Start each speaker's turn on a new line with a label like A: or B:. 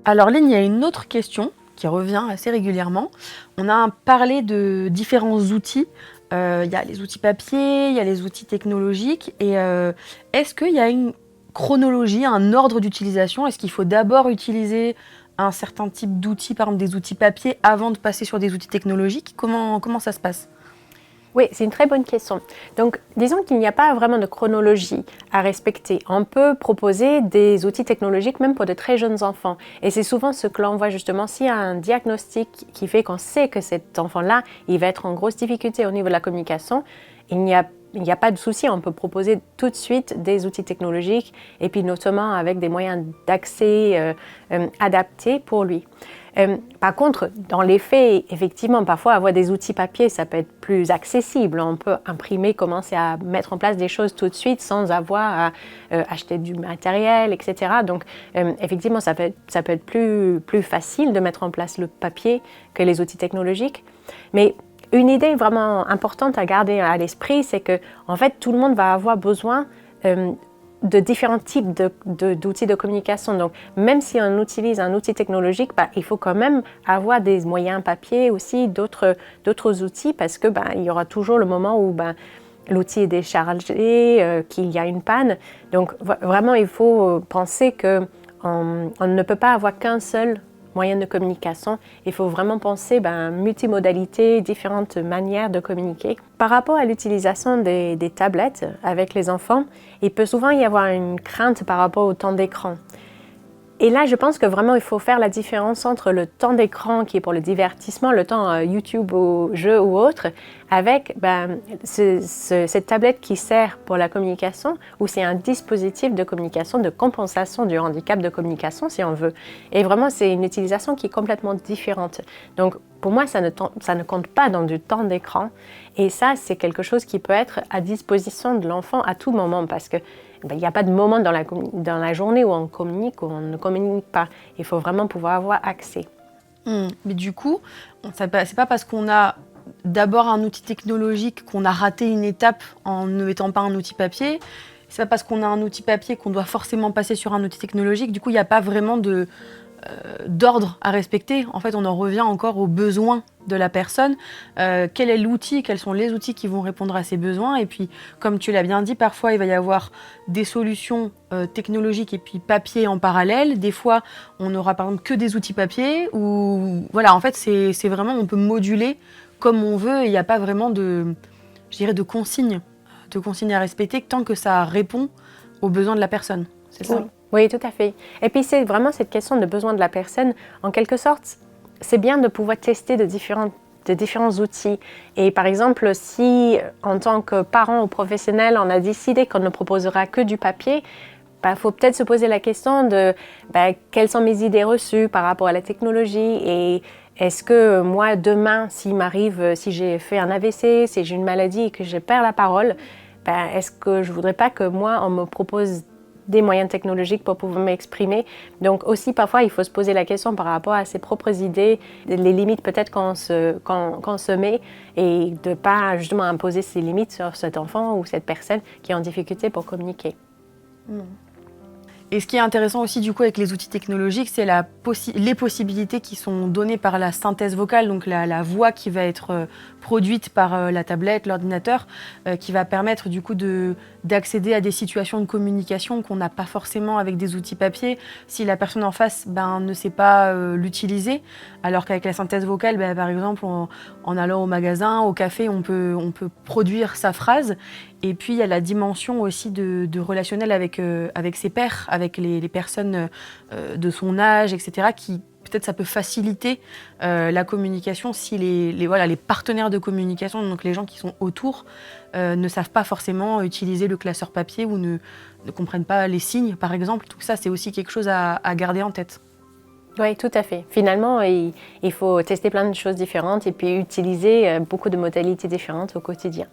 A: Alors Lynn, il y a une autre question qui revient assez régulièrement. On a parlé de différents outils. Il y a les outils papier, il y a les outils technologiques. Et est-ce qu'il y a une chronologie, un ordre d'utilisation? Est-ce qu'il faut d'abord utiliser un certain type d'outils, par exemple des outils papier, avant de passer sur des outils technologiques? Comment ça se passe?
B: Oui, c'est une très bonne question. Donc, disons qu'il n'y a pas vraiment de chronologie à respecter. On peut proposer des outils technologiques même pour de très jeunes enfants. Et c'est souvent ce que l'on voit justement s'il y a un diagnostic qui fait qu'on sait que cet enfant-là, il va être en grosse difficulté au niveau de la communication. Il n'y a pas de souci, on peut proposer tout de suite des outils technologiques et puis notamment avec des moyens d'accès adaptés pour lui. Par contre, dans les faits, effectivement, parfois avoir des outils papier, ça peut être plus accessible. On peut imprimer, commencer à mettre en place des choses tout de suite sans avoir à acheter du matériel, etc. Donc, effectivement, ça peut être plus facile de mettre en place le papier que les outils technologiques. Mais une idée vraiment importante à garder à l'esprit, c'est que, en fait, tout le monde va avoir besoin de différents types d'outils de communication. Donc, même si on utilise un outil technologique, il faut quand même avoir des moyens papier aussi, d'autres outils, parce que il y aura toujours le moment où l'outil est déchargé, qu'il y a une panne. Donc, vraiment, il faut penser qu'on ne peut pas avoir qu'un seul moyen de communication. Il faut vraiment penser multimodalité, différentes manières de communiquer. Par rapport à l'utilisation des tablettes avec les enfants, il peut souvent y avoir une crainte par rapport au temps d'écran. Et là, je pense que vraiment, il faut faire la différence entre le temps d'écran qui est pour le divertissement, le temps YouTube ou jeu ou autre, avec cette tablette qui sert pour la communication, ou c'est un dispositif de communication, de compensation du handicap de communication, si on veut. Et vraiment, c'est une utilisation qui est complètement différente. Donc, pour moi, ça ne compte pas dans du temps d'écran. Et ça, c'est quelque chose qui peut être à disposition de l'enfant à tout moment, parce que il n'y a pas de moment dans la journée où on communique ou on ne communique pas. Il faut vraiment pouvoir avoir accès.
A: Mais du coup, c'est pas parce qu'on a d'abord un outil technologique qu'on a raté une étape en ne mettant pas un outil papier. C'est pas parce qu'on a un outil papier qu'on doit forcément passer sur un outil technologique. Du coup, il n'y a pas vraiment d'ordre à respecter. En fait, on en revient encore aux besoins de la personne. Quel est l'outil, quels sont les outils qui vont répondre à ses besoins? Et puis, comme tu l'as bien dit, parfois, il va y avoir des solutions technologiques et puis papier en parallèle. Des fois, on n'aura par exemple que des outils papier. Ou voilà, en fait, c'est vraiment, on peut moduler comme on veut. Il n'y a pas vraiment de consignes à respecter tant que ça répond aux besoins de la personne. C'est ça?
B: Oui, tout à fait. Et puis, c'est vraiment cette question de besoin de la personne. En quelque sorte, c'est bien de pouvoir tester de différents outils. Et par exemple, si en tant que parent ou professionnel, on a décidé qu'on ne proposera que du papier, faut peut-être se poser la question de quelles sont mes idées reçues par rapport à la technologie et est-ce que moi, demain, si j'ai fait un AVC, si j'ai une maladie et que je perds la parole, est-ce que je ne voudrais pas que moi, on me propose des moyens technologiques pour pouvoir m'exprimer. Donc aussi, parfois, il faut se poser la question par rapport à ses propres idées, les limites peut-être qu'on se met et de ne pas justement imposer ses limites sur cet enfant ou cette personne qui est en difficulté pour communiquer.
A: Et ce qui est intéressant aussi du coup avec les outils technologiques, c'est les possibilités qui sont données par la synthèse vocale, donc la voix qui va être produite par la tablette, l'ordinateur, qui va permettre du coup d'accéder à des situations de communication qu'on n'a pas forcément avec des outils papier. Si la personne en face ne sait pas l'utiliser, alors qu'avec la synthèse vocale, par exemple, en allant au magasin, au café, on peut produire sa phrase. Et puis il y a la dimension aussi de relationnel avec ses pairs, avec les personnes de son âge, etc., qui peut-être ça peut faciliter la communication si les partenaires de communication, donc les gens qui sont autour, ne savent pas forcément utiliser le classeur papier ou ne comprennent pas les signes, par exemple. Tout ça, c'est aussi quelque chose à garder en tête.
B: Oui, tout à fait. Finalement, il faut tester plein de choses différentes et puis utiliser beaucoup de modalités différentes au quotidien.